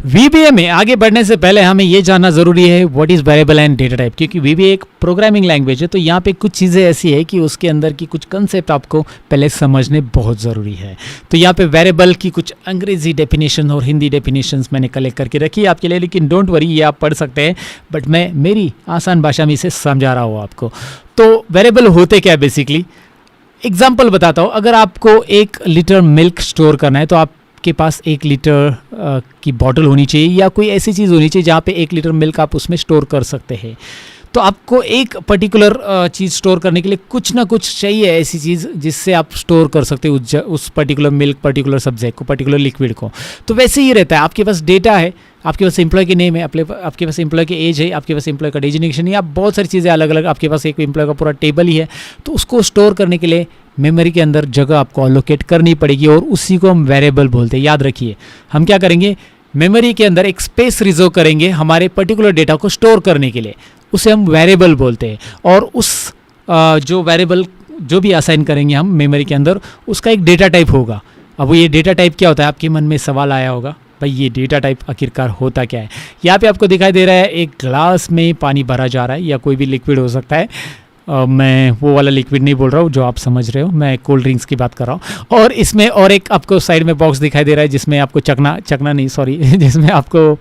VBA में आगे बढ़ने से पहले हमें ये जानना ज़रूरी है what is variable and data type, क्योंकि VBA एक प्रोग्रामिंग लैंग्वेज है। तो यहाँ पे कुछ चीज़ें ऐसी है कि उसके अंदर की कुछ कंसेप्ट आपको पहले समझने बहुत ज़रूरी है। तो यहाँ पे वेरिएबल की कुछ अंग्रेज़ी डेफिनेशन और हिंदी डेफिनेशंस मैंने कलेक्ट करके रखी है आपके लिए, लेकिन डोंट वरी, ये आप पढ़ सकते हैं, बट मैं मेरी आसान भाषा में इसे समझा रहा हूँ आपको। तो वेरिएबल होते क्या है बेसिकली, एग्जाम्पल बताता हूँ। अगर आपको 1 लीटर मिल्क स्टोर करना है तो आपके पास 1 लीटर की बॉटल होनी चाहिए या कोई ऐसी चीज़ होनी चाहिए जहाँ पे 1 लीटर मिल्क आप उसमें स्टोर कर सकते हैं। तो आपको एक पर्टिकुलर चीज़ स्टोर करने के लिए कुछ ना कुछ चाहिए, ऐसी चीज़ जिससे आप स्टोर कर सकते हैं उस पर्टिकुलर मिल्क, पर्टिकुलर सब्जेक्ट को, पर्टिकुलर लिक्विड को। तो वैसे ही रहता है, आपके पास डेटा है, आपके पास एम्प्लॉय के नेम है, आपके पास एम्प्लॉय की एज है, आपके पास एम्प्लॉय का डेजिग्नेशन है, आप बहुत सारी चीज़ें अलग अलग, आपके पास एक एम्प्लॉय का पूरा टेबल ही है। तो उसको स्टोर करने के लिए मेमोरी के अंदर जगह आपको अलोकेट करनी पड़ेगी और उसी को हम वेरिएबल बोलते हैं। याद रखिए, हम क्या करेंगे, मेमोरी के अंदर एक स्पेस रिजर्व करेंगे हमारे पर्टिकुलर डेटा को स्टोर करने के लिए, उसे हम वेरिएबल बोलते हैं। और उस जो वेरिएबल जो भी असाइन करेंगे हम मेमोरी के अंदर, उसका एक डेटा टाइप होगा। अब ये डेटा टाइप क्या होता है, आपके मन में सवाल आया होगा, भाई ये डेटा टाइप आखिरकार होता क्या है। यहाँ पे आपको दिखाई दे रहा है एक ग्लास में पानी भरा जा रहा है, या कोई भी लिक्विड हो सकता है। मैं वो वाला लिक्विड नहीं बोल रहा हूँ जो आप समझ रहे हो, मैं कोल्ड ड्रिंक्स की बात कर रहा हूँ। और इसमें और एक आपको साइड में बॉक्स दिखाई दे रहा है जिसमें आपको चकना नहीं, सॉरी जिसमें आपको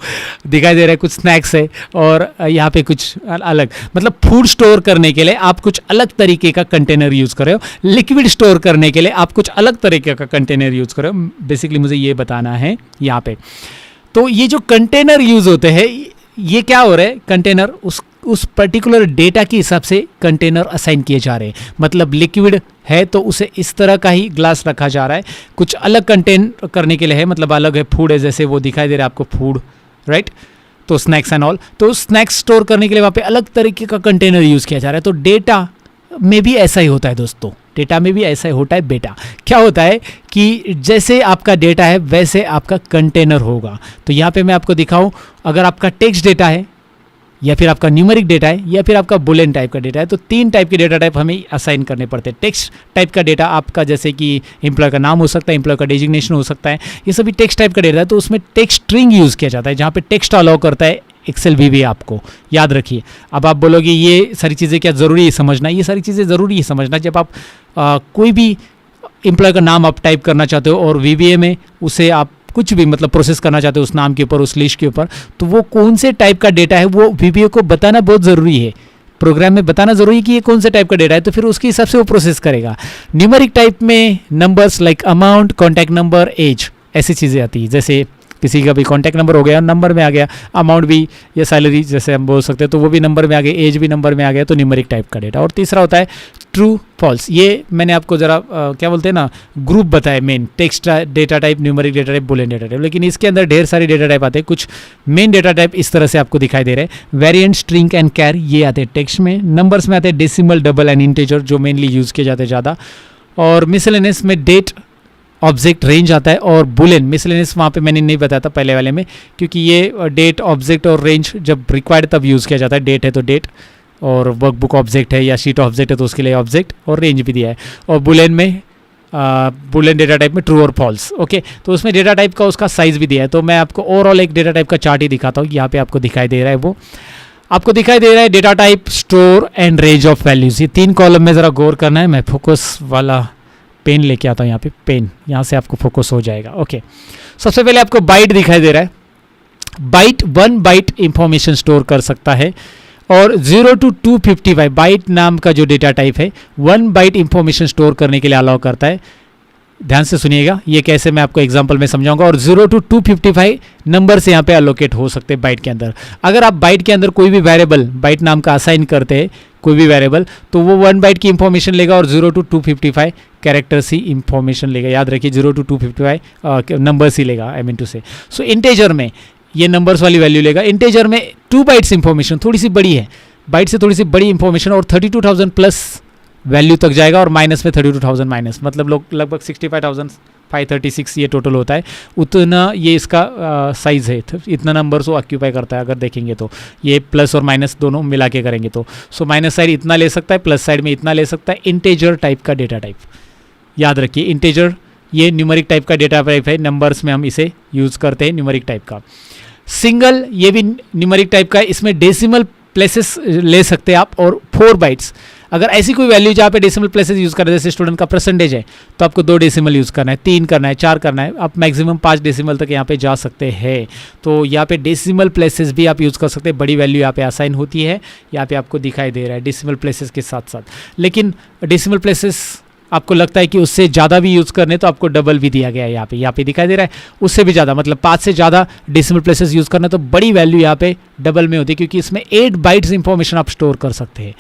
दिखाई दे रहा है कुछ स्नैक्स है, और यहाँ पे कुछ अलग, मतलब फूड स्टोर करने के लिए आप कुछ अलग तरीके का कंटेनर यूज़ कर रहे हो, लिक्विड स्टोर करने के लिए आप कुछ अलग तरीके का कंटेनर यूज़ कर रहे हो। बेसिकली मुझे ये बताना है यहाँ पे। तो ये जो कंटेनर यूज़ होते हैं, ये क्या हो रहा है, कंटेनर उस पर्टिकुलर डेटा के हिसाब से कंटेनर असाइन किए जा रहे हैं। मतलब लिक्विड है तो उसे इस तरह का ही ग्लास रखा जा रहा है, कुछ अलग कंटेन करने के लिए है, मतलब अलग है। फूड है, जैसे वो दिखाई दे रहा है आपको फूड, राइट, तो स्नैक्स एंड ऑल, तो स्नैक्स स्टोर करने के लिए वहाँ पे अलग तरीके का कंटेनर यूज़ किया जा रहा है। तो डेटा में भी ऐसा ही होता है दोस्तों, डेटा में भी ऐसा ही होता है बेटा। क्या होता है कि जैसे आपका डेटा है वैसे आपका कंटेनर होगा। तो यहाँ पे मैं आपको दिखाऊं, अगर आपका टेक्स्ट डेटा है, या फिर आपका न्यूमेरिक डेटा है, या फिर आपका बुलेन टाइप का डेटा है, तो 3 टाइप के डेटा टाइप हमें असाइन करने पड़ते हैं। टेक्स्ट टाइप का डेटा आपका जैसे कि एम्प्लॉय का नाम हो सकता है, एम्प्लॉय का डेजिग्नेशन हो सकता है, ये सभी टेक्स्ट टाइप का डेटा है। तो उसमें टेक्स्ट स्ट्रिंग यूज़ किया जाता है, जहाँ पे टेक्स्ट अलाउ करता है एक्सेल VBA आपको। याद रखिए। अब आप बोलोगे ये सारी चीज़ें क्या ज़रूरी है समझना, ये सारी चीज़ें ज़रूरी है समझना। जब आप कोई भी एम्प्लॉय का नाम आप टाइप करना चाहते हो और VBA में उसे आप कुछ भी मतलब प्रोसेस करना चाहते हो उस नाम के ऊपर, उस लिस्ट के ऊपर, तो वो कौन से टाइप का डेटा है वो VBA को बताना बहुत ज़रूरी है। प्रोग्राम में बताना ज़रूरी है कि ये कौन से टाइप का डेटा है, तो फिर उसके हिसाब से वो प्रोसेस करेगा। न्यूमेरिक टाइप में numbers like amount, contact number, age, ऐसी चीज़ें आती है। जैसे किसी का भी कॉन्टैक्ट नंबर हो गया, नंबर में आ गया, अमाउंट भी या सैलरी जैसे हम बोल सकते हैं तो वो भी नंबर में आ गया, एज भी नंबर में आ गया, तो न्यूमेरिक टाइप का डेटा। और तीसरा होता है ट्रू फॉल्स। ये मैंने आपको ज़रा क्या बोलते हैं ना, ग्रुप बताए, main text data type, numeric data type, Boolean data type, लेकिन इसके अंदर ढेर सारे डेटा टाइप आते हैं। कुछ मेन डेटा टाइप इस तरह से आपको दिखाई दे रहे हैं, वेरिएंट, स्ट्रिंग एंड कैर, ये आते हैं टेक्स्ट में। नंबर्स में आते हैं डेसिमल, डबल एंड इंटीजर, जो मेनली यूज़ किए जाते हैं ज़्यादा। और मिसलेनियस में डेट, ऑब्जेक्ट, रेंज आता है। और बुलियन, मिसलेनियस वहाँ पे मैंने नहीं बताया था पहले वाले में, क्योंकि ये डेट, ऑब्जेक्ट और रेंज जब रिक्वायर्ड तब यूज़ किया जाता है। डेट है तो डेट, और वर्कबुक ऑब्जेक्ट है या शीट ऑब्जेक्ट है तो उसके लिए ऑब्जेक्ट, और रेंज भी दिया है। और बुलियन में बुलियन डेटा टाइप में ट्रू और फॉल्स, ओके। तो उसमें डेटा टाइप का उसका साइज़ भी दिया है। तो मैं आपको ओवरऑल एक डेटा टाइप का चार्ट ही दिखाता हूँ। यहाँ पे आपको दिखाई दे रहा है, वो आपको दिखाई दे रहा है data type, store and range of values. ये 3 कॉलम में ज़रा गौर करना है। मैं फोकस वाला पेन लेके आता हूँ, यहाँ पे पेन, यहाँ से आपको फोकस हो जाएगा, ओके। सबसे पहले आपको बाइट दिखाई दे रहा है। बाइट 1 बाइट इंफॉर्मेशन स्टोर कर सकता है, और 0 to 255 बाइट नाम का जो डेटा टाइप है 1 बाइट इंफॉर्मेशन स्टोर करने के लिए अलाउ करता है। ध्यान से सुनिएगा, ये कैसे मैं आपको एग्जांपल में समझाऊंगा। और 0 to 255 नंबर से यहाँ पे अलोकेट हो सकते हैं बाइट के अंदर। अगर आप बाइट के अंदर कोई भी वेरिएबल बाइट नाम का असाइन करते हैं, कोई भी वेरिएबल, तो वो 1 बाइट की इंफॉर्मेशन लेगा और 0 to 255 कैरेक्टर्स ही इंफॉर्मेशन लेगा। याद रखिए 0 to 255 नंबर्स ही लेगा, आई मीन टू से। सो इंटेजर में ये नंबर्स वाली वैल्यू लेगा। इंटेजर में 2 बाइट्स इंफॉर्मेशन थोड़ी सी बड़ी है, बाइट से थोड़ी सी बड़ी इंफॉर्मेशन, और 32,000 प्लस वैल्यू तक जाएगा, और माइनस में 32,000 माइनस, मतलब लोग लगभग 65,536 ये टोटल होता है। उतना ये इसका साइज़ है, इतना नंबर्स वो ऑक्यूपाई करता है। अगर देखेंगे तो ये प्लस और माइनस दोनों मिला के करेंगे तो सो माइनस साइड इतना ले सकता है, प्लस साइड में इतना ले सकता है। इंटेजर टाइप का डेटा टाइप, याद रखिए इंटेजर ये न्यूमेरिक टाइप का डेटा टाइप है, नंबर्स में हम इसे यूज़ करते हैं न्यूमेरिक टाइप का। सिंगल, ये भी न्यूमेरिक टाइप का है, इसमें डेसिमल प्लेसेस ले सकते हैं आप, और 4 बाइट्स। अगर ऐसी कोई वैल्यू जहाँ पे डेसिमल प्लेसेस यूज़ कर रहे हैं, जैसे स्टूडेंट का परसेंटेज है, तो आपको 2 डेसिमल यूज़ करना है, 3 करना है, 4 करना है, आप मैक्सिमम 5 डेसिमल तक यहाँ पे जा सकते हैं। तो यहाँ पे डेसिमल प्लेसेस भी आप यूज़ कर सकते हैं, बड़ी वैल्यू यहाँ पे असाइन होती है, यहाँ पे आपको दिखाई दे रहा है डेसिमल प्लेसेस के साथ साथ। लेकिन डेसिमल प्लेसेस आपको लगता है कि उससे ज़्यादा भी यूज़ करने, तो आपको डबल भी दिया गया है, यहाँ पे दिखाई दे रहा है, उससे भी ज़्यादा, मतलब 5 से ज़्यादा डेसिमल प्लेसेस यूज़ करना, तो बड़ी वैल्यू यहाँ पे डबल में होती है, क्योंकि इसमें 8 बाइट्स इंफॉर्मेशन आप स्टोर कर सकते हैं।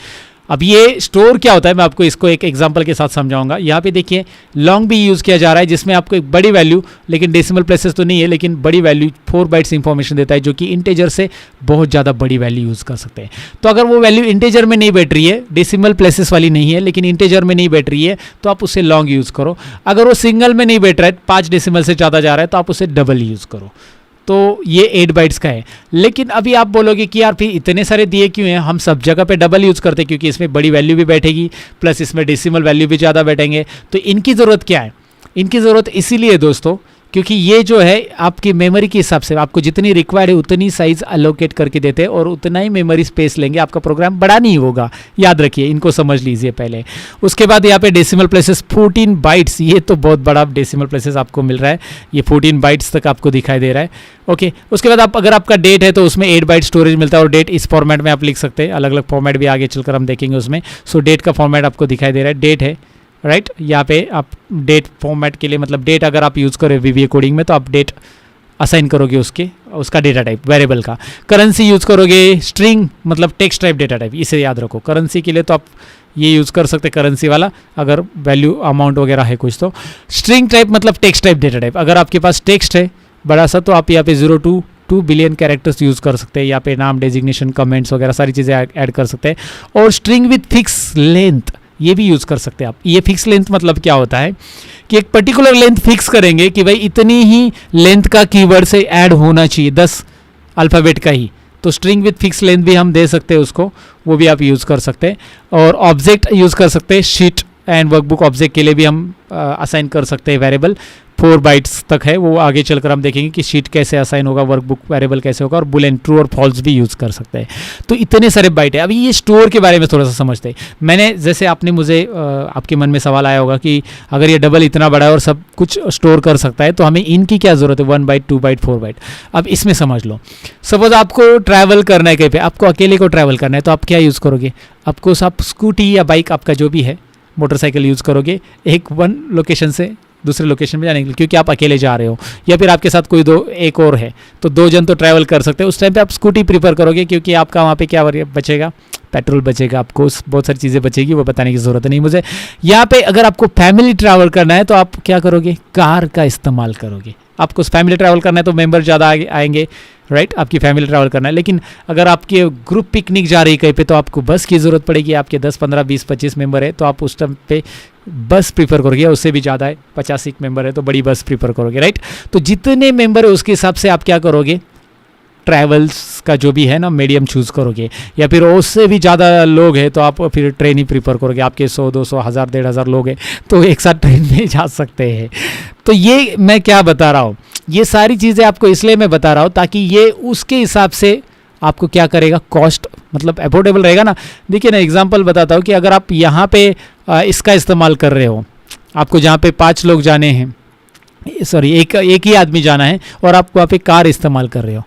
अब ये स्टोर क्या होता है, मैं आपको इसको एक एग्जांपल के साथ समझाऊंगा। यहाँ पे देखिए लॉन्ग भी यूज़ किया जा रहा है, जिसमें आपको एक बड़ी वैल्यू, लेकिन डेसिमल प्लेसेस तो नहीं है, लेकिन बड़ी वैल्यू 4 बाइट्स इंफॉर्मेशन देता है, जो कि इंटेजर से बहुत ज़्यादा बड़ी वैल्यू यूज़ कर सकते हैं। तो अगर वो वैल्यू इंटेजर में नहीं बैठ रही है, डेसिमल प्लेसेस वाली नहीं है, लेकिन इंटेजर में नहीं बैठ रही है, तो आप उसे लॉन्ग यूज़ करो। अगर वो सिंगल में नहीं बैठ रहा है, 5 डेसिमल से ज़्यादा जा रहा है, तो आप उसे डबल यूज़ करो। तो ये 8 बाइट्स का है। लेकिन अभी आप बोलोगे कि यार फिर इतने सारे दिए क्यों हैं, हम सब जगह पे डबल यूज़ करते हैं, क्योंकि इसमें बड़ी वैल्यू भी बैठेगी, प्लस इसमें डेसिमल वैल्यू भी ज़्यादा बैठेंगे। तो इनकी ज़रूरत क्या है? इनकी ज़रूरत इसीलिए दोस्तों, क्योंकि ये जो है आपकी मेमोरी के हिसाब से आपको जितनी रिक्वायर्ड है उतनी साइज़ अलोकेट करके देते हैं, और उतना ही मेमोरी स्पेस लेंगे, आपका प्रोग्राम बड़ा नहीं होगा। याद रखिए, इनको समझ लीजिए पहले। उसके बाद यहाँ पे डेसिमल प्लेसेस 14 बाइट्स, ये तो बहुत बड़ा डेसिमल प्लेसेस आपको मिल रहा है, ये 14 बाइट्स तक आपको दिखाई दे रहा है। ओके, उसके बाद आप अगर आपका डेट है तो उसमें 8 बाइट स्टोरेज मिलता है, और डेट इस फॉर्मेट में आप लिख सकते हैं। अलग अलग फॉर्मेट भी आगे चलकर हम देखेंगे उसमें। सो डेट का फॉर्मेट आपको दिखाई दे रहा है, डेट है राइट। यहाँ पे आप डेट फॉर्मेट के लिए, मतलब डेट अगर आप यूज़ करें VBA कोडिंग में, तो आप डेट असाइन करोगे उसका डेटा टाइप वेरिएबल का। करेंसी यूज़ करोगे, स्ट्रिंग मतलब टेक्स्ट टाइप डेटा टाइप, इसे याद रखो। करेंसी के लिए तो आप ये यूज़ कर सकते हैं करेंसी वाला, अगर वैल्यू अमाउंट वगैरह है कुछ तो। स्ट्रिंग टाइप मतलब टेक्स्ट टाइप डेटा टाइप, अगर आपके पास टेक्स्ट है बड़ा सा, तो आप यहाँ पे 0 to 2 बिलियन कैरेक्टर्स यूज़ कर सकते हैं। यहाँ पे नाम, डेजिग्नेशन, कमेंट्स वगैरह सारी चीज़ें ऐड कर सकते हैं। और स्ट्रिंग विथ फिक्स लेंथ, ये भी यूज़ कर सकते हैं आप। ये फिक्स लेंथ मतलब क्या होता है कि एक पर्टिकुलर लेंथ फिक्स करेंगे कि भाई इतनी ही लेंथ का कीवर्ड से ऐड होना चाहिए, 10 अल्फ़ाबेट का ही। तो स्ट्रिंग विथ फिक्स लेंथ भी हम दे सकते हैं उसको, वो भी आप यूज़ कर सकते हैं। और ऑब्जेक्ट यूज़ कर सकते हैं, शीट एंड वर्कबुक ऑब्जेक्ट के लिए भी हम असाइन कर सकते हैं वेरिएबल। 4 बाइट्स तक है वो, आगे चलकर हम देखेंगे कि शीट कैसे असाइन होगा, वर्कबुक वेरिएबल कैसे होगा, और बुलियन ट्रू और फॉल्स भी यूज़ कर सकते हैं। तो इतने सारे बाइट है। अभी ये स्टोर के बारे में थोड़ा सा समझते हैं। मैंने जैसे आपने मुझे आपके मन में सवाल आया होगा कि अगर ये डबल इतना बड़ा है और सब कुछ स्टोर कर सकता है, तो हमें इनकी क्या ज़रूरत है, 1 बाइट, 2 बाइट, 4 बाइट। अब इसमें समझ लो, सपोज आपको ट्रैवल करना है कहीं पे, आपको अकेले को ट्रैवल करना है, तो आप क्या यूज़ करोगे? आपको आप स्कूटी या बाइक, आपका जो भी है, मोटरसाइकिल यूज़ करोगे वन लोकेशन से दूसरे लोकेशन में जाने के लिए, क्योंकि आप अकेले जा रहे हो, या फिर आपके साथ कोई एक और है, तो 2 जन तो ट्रैवल कर सकते हैं। उस टाइम पे आप स्कूटी प्रीफर करोगे, क्योंकि आपका वहाँ पे क्या बचेगा, पेट्रोल बचेगा, आपको बहुत सारी चीज़ें बचेगी, वो बताने की ज़रूरत नहीं मुझे। यहाँ पे अगर आपको फैमिली ट्रैवल करना है, तो आप क्या करोगे? कार का इस्तेमाल करोगे। आपको फैमिली ट्रैवल करना है तो मेंबर ज़्यादा आएंगे राइट, आपकी फैमिली ट्रैवल करना है। लेकिन अगर आपकी ग्रुप पिकनिक जा रही है कहीं पे, तो आपको बस की ज़रूरत पड़ेगी। आपके 10, 15, 20, 25 मेंबर है, तो आप उस टाइम पे बस प्रीफर करोगे। उससे भी ज़्यादा है, 50 मेंबर है, तो बड़ी बस प्रीफर करोगे राइट। तो जितने मेंबर है उसके हिसाब से आप क्या करोगे? ट्रैवल्स का जो भी है ना मीडियम चूज़ करोगे। या फिर उससे भी ज़्यादा लोग हैं तो आप फिर ट्रेन ही प्रीफर करोगे। आपके 100, 200, 1000, 1500 लोग हैं तो एक साथ ट्रेन में जा सकते हैं। तो ये मैं क्या बता रहा हूँ, ये सारी चीज़ें आपको इसलिए मैं बता रहा हूँ ताकि ये उसके हिसाब से आपको क्या करेगा, कॉस्ट मतलब अफोर्डेबल रहेगा ना। देखिए ना, एग्जांपल बताता हूँ कि अगर आप यहाँ पे इसका इस्तेमाल कर रहे हो, आपको जहाँ पे 5 लोग जाने हैं, सॉरी एक ही आदमी जाना है, और आप वहाँ पे कार इस्तेमाल कर रहे हो,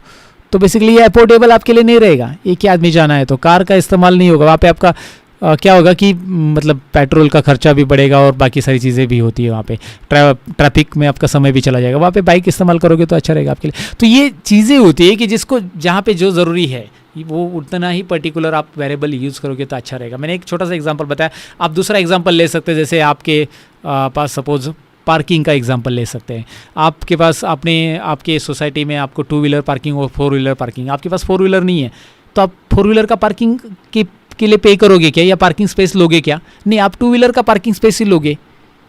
तो बेसिकली ये अफोर्डेबल आपके लिए नहीं रहेगा। एक ही आदमी जाना है तो कार का इस्तेमाल नहीं होगा। वहाँ पे आपका क्या होगा कि मतलब पेट्रोल का खर्चा भी बढ़ेगा और बाकी सारी चीज़ें भी होती है। वहाँ पे ट्रैफिक में आपका समय भी चला जाएगा। वहाँ पे बाइक इस्तेमाल करोगे तो अच्छा रहेगा आपके लिए। तो ये चीज़ें होती है कि जिसको जहाँ पे जो ज़रूरी है वो उतना ही पर्टिकुलर आप वेरिएबल यूज़ करोगे तो अच्छा रहेगा। मैंने एक छोटा सा एग्जांपल बताया, आप दूसरा एग्जांपल ले सकते हैं। जैसे आपके पास सपोज पार्किंग का एग्जांपल ले सकते हैं। आपके पास आपके सोसाइटी में आपको 2 व्हीलर पार्किंग और 4 व्हीलर पार्किंग, आपके पास 4 व्हीलर नहीं है तो आप 4 व्हीलर का पार्किंग के लिए पे करोगे क्या, या पार्किंग स्पेस लोगे क्या? नहीं, आप 2 व्हीलर का पार्किंग स्पेस ही लोगे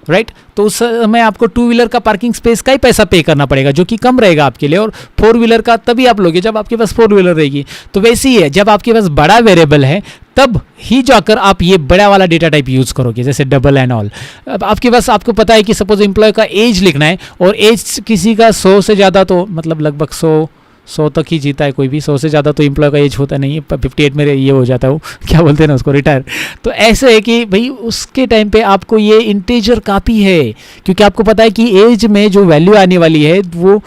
राइट। तो उस समय आपको 2 व्हीलर का पार्किंग स्पेस का ही पैसा पे करना पड़ेगा, जो कि कम रहेगा आपके लिए। और 4 व्हीलर का तभी आप लोगे जब आपके पास 4 व्हीलर रहेगी। तो वैसे ही है, जब आपके पास बड़ा वेरिएबल है तब ही जाकर आप ये बड़ा वाला डेटा टाइप यूज़ करोगे, जैसे डबल एंड ऑल। अब आपके पास आपको पता है कि सपोज एम्प्लॉय का एज लिखना है और एज किसी का 100 से ज़्यादा, तो मतलब लगभग 100 100 तक ही जीता है कोई भी, 100 से ज़्यादा तो एम्प्लॉय का एज होता नहीं है, 58 में ये हो जाता है, वो क्या बोलते हैं ना उसको, रिटायर। तो ऐसे है कि भाई उसके टाइम पे आपको ये इंटीजर काफ़ी है, क्योंकि आपको पता है कि एज में जो वैल्यू आने वाली है वो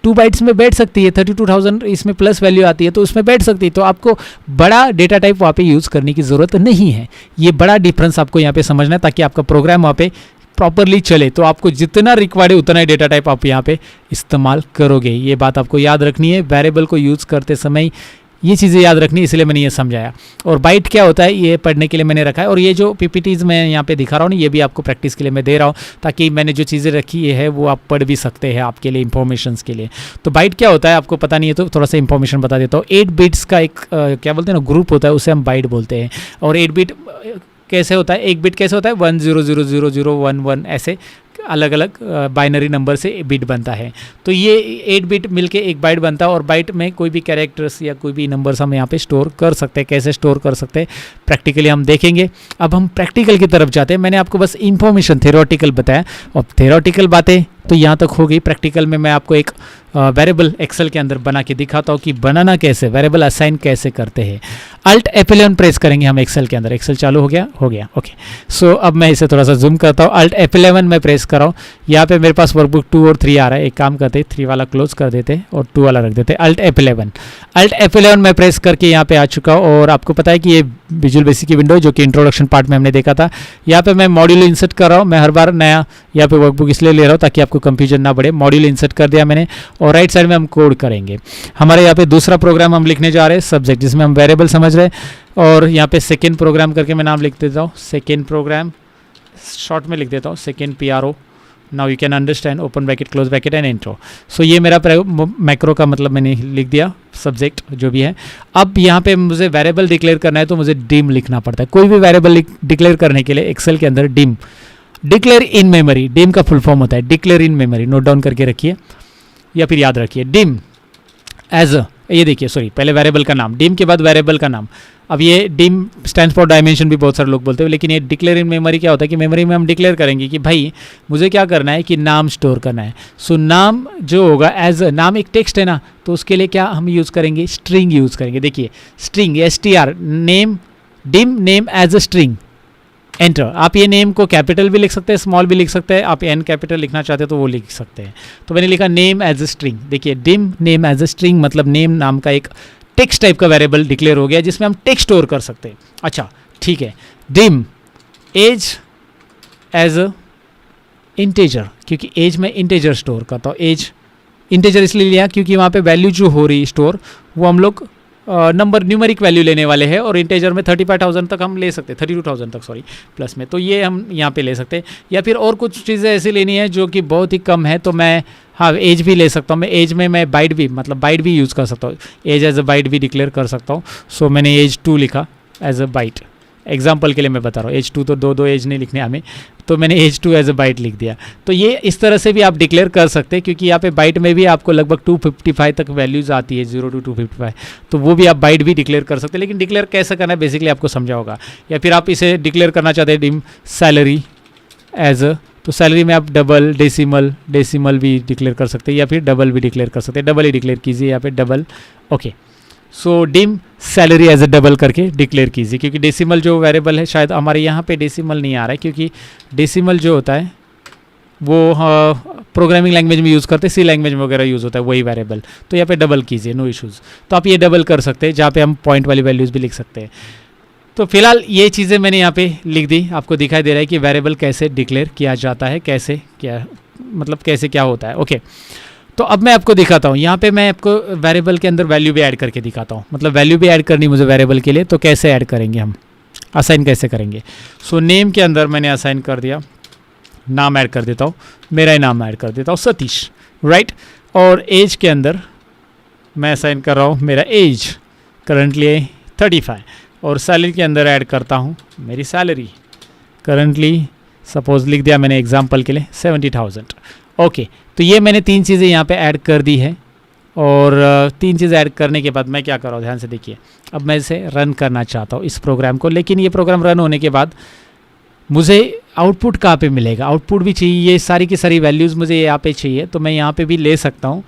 2 बाइट्स में बैठ सकती है, 32,000 इसमें प्लस वैल्यू आती है तो उसमें बैठ सकती है, तो आपको बड़ा डेटा टाइप वहाँ पे यूज़ करने की ज़रूरत नहीं है। ये बड़ा डिफरेंस आपको यहाँ पे समझना है ताकि आपका प्रोग्राम वहाँ पे प्रॉपरली चले। तो आपको जितना रिक्वायर्ड है उतना ही डेटा टाइप आप यहाँ पे इस्तेमाल करोगे, ये बात आपको याद रखनी है। वेरिएबल को यूज़ करते समय ये चीज़ें याद रखनी, इसलिए मैंने ये समझाया। और बाइट क्या होता है ये पढ़ने के लिए मैंने रखा है, और ये जो पीपीटीज़ मैं यहाँ पे दिखा रहा हूँ ना, ये भी आपको प्रैक्टिस के लिए मैं दे रहा हूँ, ताकि मैंने जो चीज़ें रखी है वो आप पढ़ भी सकते हैं आपके लिए, इंफॉर्मेशंस के लिए। तो बाइट क्या होता है आपको पता नहीं है तो थोड़ा सा इंफॉर्मेशन बता देता हूँ। 8 बिट्स का एक क्या बोलते हैं ना ग्रुप होता है, उसे हम बाइट बोलते हैं। और 8 बिट कैसे होता है, एक बिट कैसे होता है 10000011 ऐसे अलग अलग बाइनरी नंबर से बिट बनता है। तो ये 8 बिट मिलके एक बाइट बनता है, और बाइट में कोई भी कैरेक्टर्स या कोई भी नंबर्स हम यहाँ पे स्टोर कर सकते हैं। कैसे स्टोर कर सकते हैं प्रैक्टिकली हम देखेंगे। अब हम प्रैक्टिकल की तरफ जाते हैं। मैंने आपको बस इंफॉर्मेशन थ्योरेटिकल बताया, और थ्योरेटिकल बातें तो यहाँ तक हो गई। प्रैक्टिकल में मैं आपको एक वेरिएबल एक्सेल के अंदर बना के दिखाता हूँ कि बनाना कैसे, वेरिएबल असाइन कैसे करते हैं। अल्ट F11 प्रेस करेंगे हम एक्सेल के अंदर। एक्सेल चालू हो गया ओके। सो अब मैं इसे थोड़ा सा जूम करता हूँ। अल्ट F11 में प्रेस कर रहा हूँ। यहाँ पे मेरे पास वर्कबुक 2 और 3 आ रहा है। एक काम करते 3 वाला क्लोज कर देते और 2 वाला रख देते। अल्ट F11 में प्रेस करके यहाँ पे आ चुका हूँ। और आपको पता है कि ये विजुअल बेसिक की विंडो जो कि इंट्रोडक्शन पार्ट में हमने देखा था। यहाँ पे मैं मॉड्यूल इंसर्ट कर रहा हूँ। मैं हर बार नया यहाँ पे वर्कबुक इसलिए ले रहा हूँ ताकि आपको कंफ्यूजन ना बढ़े। मॉड्यूल इंसर्ट कर दिया मैंने, और राइट साइड में हम कोड करेंगे। हमारे यहाँ पे दूसरा प्रोग्राम हम लिखने जा रहे हैं सब्जेक्ट, जिसमें हम वेरिएबल समझ रहे हैं। और यहाँ पे सेकेंड प्रोग्राम करके मैं नाम लिख देता हूँ, सेकेंड प्रोग्राम शॉर्ट में लिख देता हूँ, second PRO। Now you can understand, open bracket close bracket and intro. So ये मेरा मैक्रो का मतलब मैंने लिख दिया, सब्जेक्ट जो भी है। अब यहाँ पे मुझे वेरिएबल डिक्लेयर करना है तो मुझे डिम लिखना पड़ता है। कोई भी वेरिएबल डिक्लेयर करने के लिए एक्सेल के अंदर dim, declare in memory, dim का फुल फॉर्म होता है declare in memory. Note down करके रखिए या फिर याद रखिए। डिम एज अ, ये देखिए सॉरी, पहले वेरिएबल का नाम, डिम के बाद वेरिएबल का नाम। अब ये डिम स्टैंड फॉर डायमेंशन भी बहुत सारे लोग बोलते हैं, लेकिन ये डिक्लेयर इन मेमोरी क्या होता है कि मेमोरी में हम डिक्लेयर करेंगे कि भाई मुझे क्या करना है कि नाम स्टोर करना है। सो नाम जो होगा एज अ, नाम एक टेक्स्ट है ना, तो उसके लिए क्या हम यूज़ करेंगे, स्ट्रिंग यूज़ करेंगे। देखिए string STR, name, dim name as a string, enter. आप ये नेम को कैपिटल भी लिख सकते हैं, स्मॉल भी लिख सकते हैं। आप एन कैपिटल लिखना चाहते हैं तो वो लिख सकते हैं। तो मैंने लिखा नेम एज अ स्ट्रिंग। देखिए dim name as a string मतलब नेम नाम का एक टेक्स्ट टाइप का वेरिएबल डिक्लेयर हो गया जिसमें हम टेक्स्ट स्टोर कर सकते हैं। अच्छा ठीक है। Dim age as a integer, क्योंकि एज में इंटीजर स्टोर करता हूँ। एज इंटीजर इसलिए लिया क्योंकि वहाँ पे वैल्यू जो हो रही स्टोर वो हम लोग नंबर न्यूमेरिक वैल्यू लेने वाले हैं, और इंटीजर में 35,000 तक हम ले सकते हैं, 32,000 तक सॉरी प्लस में। तो ये हम यहाँ पे ले सकते हैं, या फिर और कुछ चीज़ें ऐसी लेनी है जो कि बहुत ही कम है तो मैं हाँ एज भी ले सकता हूँ। मैं एज में मैं बाइट भी मतलब बाइट भी यूज़ कर सकता हूँ, एज एज अ बाइट भी डिक्लेयर कर सकता हूँ। सो मैंने एज 2 लिखा एज अ बाइट, एग्जाम्पल के लिए मैं बता रहा हूँ। एज 2 तो दो एज नहीं लिखने हमें, तो मैंने एज 2 एज अ बाइट लिख दिया। तो ये इस तरह से भी आप डिक्लेयर कर सकते हैं, क्योंकि यहाँ पे बाइट में भी आपको लगभग 255 तक वैल्यूज़ आती है, 0 to 255। तो वो भी आप बाइट भी डिक्लेयर कर सकते हैं, लेकिन डिक्लेयर कैसे करना है बेसिकली आपको समझा होगा। या फिर आप इसे डिक्लेयर करना चाहते हैं डिम सैलरी एज अ, तो सैलरी में आप डबल, डेसिमल भी डिक्लेयर कर सकते हैं, या फिर डबल भी डिक्लेयर कर सकते हैं। डबल ही डिक्लेयर कीजिए यहाँ पे double, okay. So dim salary as a double करके डिक्लेयर कीजिए, क्योंकि डेसिमल जो वेरिएबल है शायद हमारे यहाँ पे डेसिमल नहीं आ रहा है, क्योंकि डेसिमल जो होता है वो प्रोग्रामिंग लैंग्वेज में यूज़ करते हैं, सी लैंग्वेज में वगैरह यूज़ होता है वही वेरिएबल। तो यहाँ पे डबल कीजिए, नो इश्यूज़। तो आप ये डबल कर सकते हैं, जहाँ पे हम पॉइंट वाली वैल्यूज़ भी लिख सकते हैं। तो फिलहाल ये चीज़ें मैंने यहाँ पे लिख दी, आपको दिखाई दे रहा है कि वेरिएबल कैसे डिक्लेयर किया जाता है, कैसे क्या मतलब कैसे क्या होता है, ओके। तो अब मैं आपको दिखाता हूँ, यहाँ पे मैं आपको वेरिएबल के अंदर वैल्यू भी ऐड करके दिखाता हूँ। मतलब वैल्यू भी ऐड करनी मुझे वेरिएबल के लिए, तो कैसे ऐड करेंगे हम, असाइन कैसे करेंगे। सो नेम के अंदर मैंने असाइन कर दिया, नाम ऐड कर देता हूँ, मेरा ही नाम ऐड कर देता हूँ सतीश, राइट। और एज के अंदर मैं असाइन कर रहा हूँ मेरा एज करंटली 35, और सैलरी के अंदर ऐड करता हूँ मेरी सैलरी करंटली सपोज लिख दिया मैंने एग्जांपल के लिए 70,000, ओके। तो ये मैंने 3 चीज़ें यहाँ पे ऐड कर दी है, और 3 चीज़ें ऐड करने के बाद मैं क्या कर रहा हूँ ध्यान से देखिए। अब मैं इसे रन करना चाहता हूँ इस प्रोग्राम को, लेकिन ये प्रोग्राम रन होने के बाद मुझे आउटपुट कहाँ पे मिलेगा, आउटपुट भी चाहिए। ये सारी की सारी वैल्यूज़ मुझे यहाँ पे चाहिए, तो मैं यहाँ पे भी ले सकता हूँ।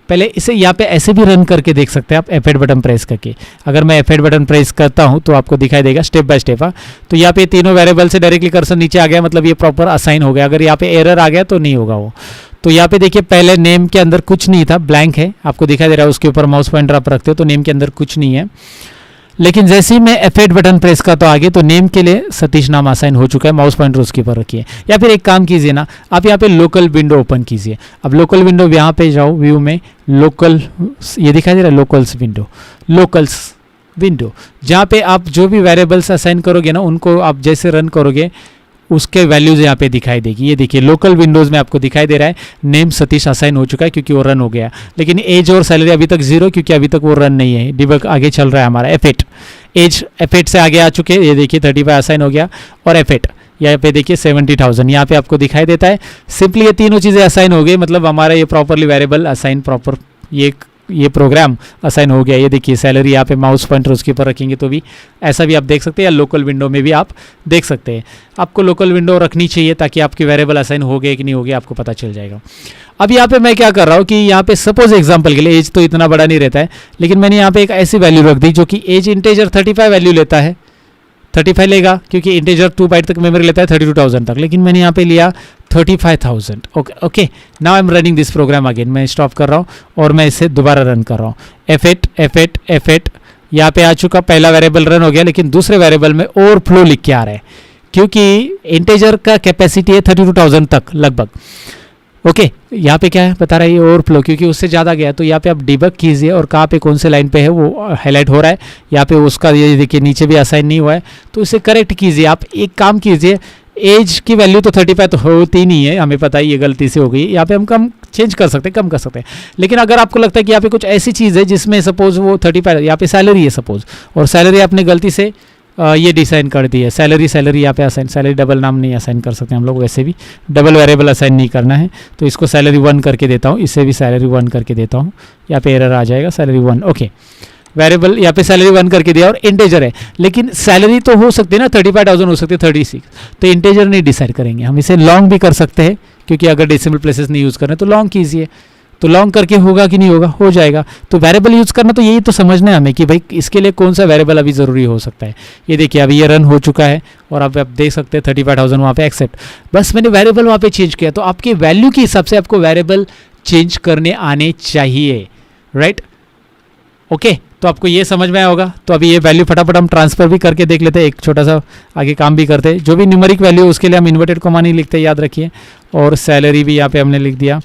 पहले इसे यहाँ पे ऐसे भी रन करके देख सकते हैं आप F8 बटन प्रेस करके। अगर मैं F8 बटन प्रेस करता हूँ तो आपको दिखाई देगा स्टेप बाय स्टेप। तो यहाँ पे तीनों वेरिएबल से डायरेक्टली कर्सर नीचे आ गया, मतलब ये प्रॉपर असाइन हो गया। अगर यहाँ पे एरर आ गया तो नहीं होगा वो। तो यहाँ पे देखिए पहले नेम के अंदर कुछ नहीं था, ब्लैंक है, आपको दिखाई दे रहा है। उसके ऊपर माउस पॉइंटर आप रखते हो तो नेम के अंदर कुछ नहीं है। लेकिन जैसे ही मैं F8 बटन प्रेस करता हूँ आगे, तो नेम के लिए सतीश नाम असाइन हो चुका है, माउस पॉइंटर उसके ऊपर रखिए। या फिर एक काम कीजिए ना, आप यहाँ पे लोकल विंडो ओपन कीजिए। अब लोकल विंडो यहाँ पे जाओ, व्यू में लोकल, ये दिखाई दे रहा है लोकल्स विंडो, जहाँ पे आप जो भी वेरिएबल्स असाइन करोगे ना, उनको आप जैसे रन करोगे उसके वैल्यूज यहाँ पे दिखाई देगी। ये देखिए लोकल विंडोज़ में आपको दिखाई दे रहा है नेम सतीश असाइन हो चुका है क्योंकि वो रन हो गया। लेकिन एज और सैलरी अभी तक 0 क्योंकि अभी तक वो रन नहीं है। डिबग आगे चल रहा है हमारा F8, एज F8 से आगे आ चुके हैं। ये देखिए 35 असाइन हो गया और F8 यहाँ पे देखिए 70,000 यहाँ पे आपको दिखाई देता है। सिंपली ये तीनों चीज़ें असाइन हो गई, मतलब हमारा ये प्रॉपरली वेरिएबल असाइन प्रॉपर ये प्रोग्राम असाइन हो गया। ये देखिए सैलरी यहाँ पे माउस पॉइंटर उसके ऊपर रखेंगे तो भी ऐसा भी आप देख सकते हैं, या लोकल विंडो में भी आप देख सकते हैं। आपको लोकल विंडो रखनी चाहिए ताकि आपकी वेरिएबल असाइन हो गए कि नहीं हो गया आपको पता चल जाएगा। अब यहाँ पे मैं क्या कर रहा हूँ कि यहाँ पे सपोज एग्जांपल के लिए एज तो इतना बड़ा नहीं रहता है, लेकिन मैंने यहाँ पे एक ऐसी वैल्यू रख दी जो कि एज इंटेजर 35 वैल्यू लेता है, 35 लेगा क्योंकि इंटेजर 2 बाइट तक मेमोरी लेता है 32,000 तक, लेकिन मैंने यहाँ पे लिया 35,000। Okay now I am running this program again. मैं स्टॉप कर रहा हूँ और मैं इसे दोबारा रन कर रहा हूँ। F8 यहाँ पे आ चुका, पहला वेरिएबल रन हो गया, लेकिन दूसरे वेरिएबल में ओवरफ्लो लिख के आ रहा है क्योंकि इंटेजर का कैपेसिटी है 32,000 तक लगभग। ओके यहाँ पे क्या है बता रहा है ये ओवरफ्लो, क्योंकि उससे ज़्यादा गया। तो यहाँ पे आप डिबग कीजिए और कहाँ पे कौन से लाइन पे है वो हाईलाइट हो रहा है। यहाँ पे उसका ये देखिए नीचे भी असाइन नहीं हुआ है, तो इसे करेक्ट कीजिए। आप एक काम कीजिए, एज की वैल्यू तो 35 तो होती नहीं है, हमें पता है ये गलती से हो गई। यहाँ पे हम कम चेंज कर सकते हैं, कम कर सकते हैं। लेकिन अगर आपको लगता है कि यहाँ पे कुछ ऐसी चीज़ है जिसमें सपोज वो 35, यहाँ पे सैलरी है सपोज, और सैलरी आपने गलती से ये डिसाइन कर दी है, सैलरी यहाँ पे असाइन, सैलरी डबल नाम नहीं असाइन कर सकते हम लोग, वैसे भी डबल वेरिएबल असाइन नहीं करना है। तो इसको सैलरी 1 करके देता हूँ, इसे भी सैलरी 1 करके देता हूँ। यहाँ पे एरर आ जाएगा सैलरी 1। ओके वेरिएबल यहाँ पे सैलरी 1 करके दिया और इंटेजर है, लेकिन सैलरी तो हो सकती है ना 35,000 हो सकती है 36, तो इंटेजर नहीं डिसाइड करेंगे हम। इसे लॉन्ग भी कर सकते हैं क्योंकि अगर डेसिमल प्लेसेस नहीं यूज़ करना है तो लॉन्ग कीजिए, तो लॉन्ग करके होगा कि नहीं होगा, हो जाएगा। तो वेरिएबल यूज़ करना तो यही तो समझना है हमें कि भाई इसके लिए कौन सा वेरिएबल अभी ज़रूरी हो सकता है। ये देखिए अभी ये रन हो चुका है और अब आप देख सकते हैं 35,000 वहाँ पे एक्सेप्ट, बस मैंने वेरिएबल वहाँ पे चेंज किया। तो आपके वैल्यू के हिसाब से आपको वेरिएबल चेंज करने आने चाहिए, राइट। ओके तो आपको ये समझ में आया होगा। तो अभी ये वैल्यू फटाफट हम ट्रांसफर भी करके देख लेते हैं, एक छोटा सा आगे काम भी करते हैं। जो भी न्यूमेरिक वैल्यू उसके लिए हम इन्वर्टेड कॉमा नहीं लिखते, याद रखिए। और सैलरी भी यहाँ पे हमने लिख दिया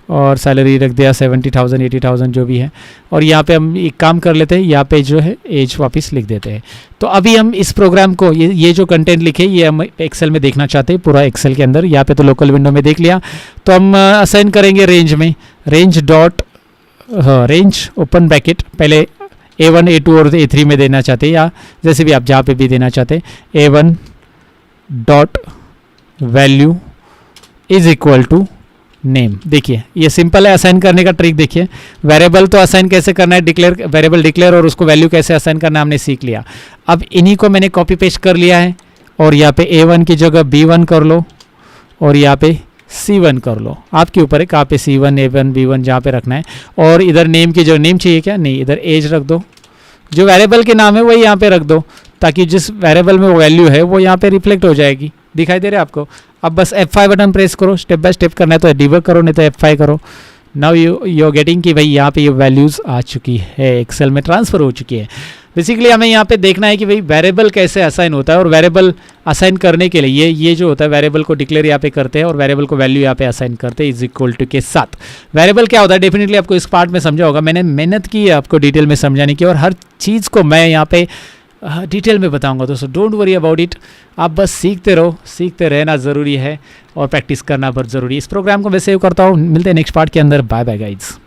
और सैलरी रख दिया 70,000 80,000 जो भी है। और यहाँ पे हम एक काम कर लेते हैं, यहाँ पे जो है एज वापस लिख देते हैं। तो अभी हम इस प्रोग्राम को ये जो कंटेंट लिखे ये हम एक्सेल में देखना चाहते हैं, पूरा एक्सेल के अंदर। यहाँ पे तो लोकल विंडो में देख लिया, तो हम असाइन करेंगे रेंज में, रेंज ओपन ब्रैकेट, पहले A1 A2 और A3 में देना चाहते हैं, या जैसे भी आप जहाँ पे भी देना चाहते हैं। A1 dot value is equal to name. देखिए ये सिंपल है असाइन करने का ट्रिक। देखिए वेरिएबल तो असाइन कैसे करना है, डिक्लेयर वेरिएबल डिक्लेयर और उसको वैल्यू कैसे असाइन करना हमने सीख लिया। अब इन्हीं को मैंने कॉपी पेस्ट कर लिया है और यहाँ पे A1 की जगह B1 कर लो और यहाँ पे C1 कर लो। आपके ऊपर है कहाँ पे C1 A1 B1 जहाँ पे रखना है। और इधर नेम की जगह नेम चाहिए क्या, नहीं, इधर एज रख दो, जो वेरिएबल के नाम है वही यहाँ पे रख दो, ताकि जिस वेरिएबल में वो वैल्यू है वो यहाँ पे रिफ्लेक्ट हो जाएगी। दिखाई दे रहा है आपको। अब बस F5 बटन प्रेस करो, स्टेप बाय स्टेप करना है तो डिबग करो, नहीं तो F5 करो। नाउ यू गेटिंग कि भाई यहाँ पे ये वैल्यूज़ आ चुकी है, एक्सेल में ट्रांसफ़र हो चुकी है। बेसिकली हमें यहाँ पे देखना है कि भाई वेरिएबल कैसे असाइन होता है, और वेरिएबल असाइन करने के लिए ये जो होता है वेरिएबल को डिक्लेयर यहाँ पे करते हैं और वेरिएबल को वैल्यू यहाँ पे असाइन करते हैं इज इक्वल टू के साथ। वेरिएबल क्या होता है डेफिनेटली आपको इस पार्ट में समझा होगा, मैंने मेहनत की है आपको डिटेल में समझाने की और हर चीज़ को मैं यहाँ पे डिटेल में बताऊंगा। तो so don't worry about it, आप बस सीखते रहो, सीखते रहना ज़रूरी है और प्रैक्टिस करना बहुत ज़रूरी है। इस प्रोग्राम को मैं सेव करता हूँ, मिलते हैं नेक्स्ट पार्ट के अंदर। Bye bye guides.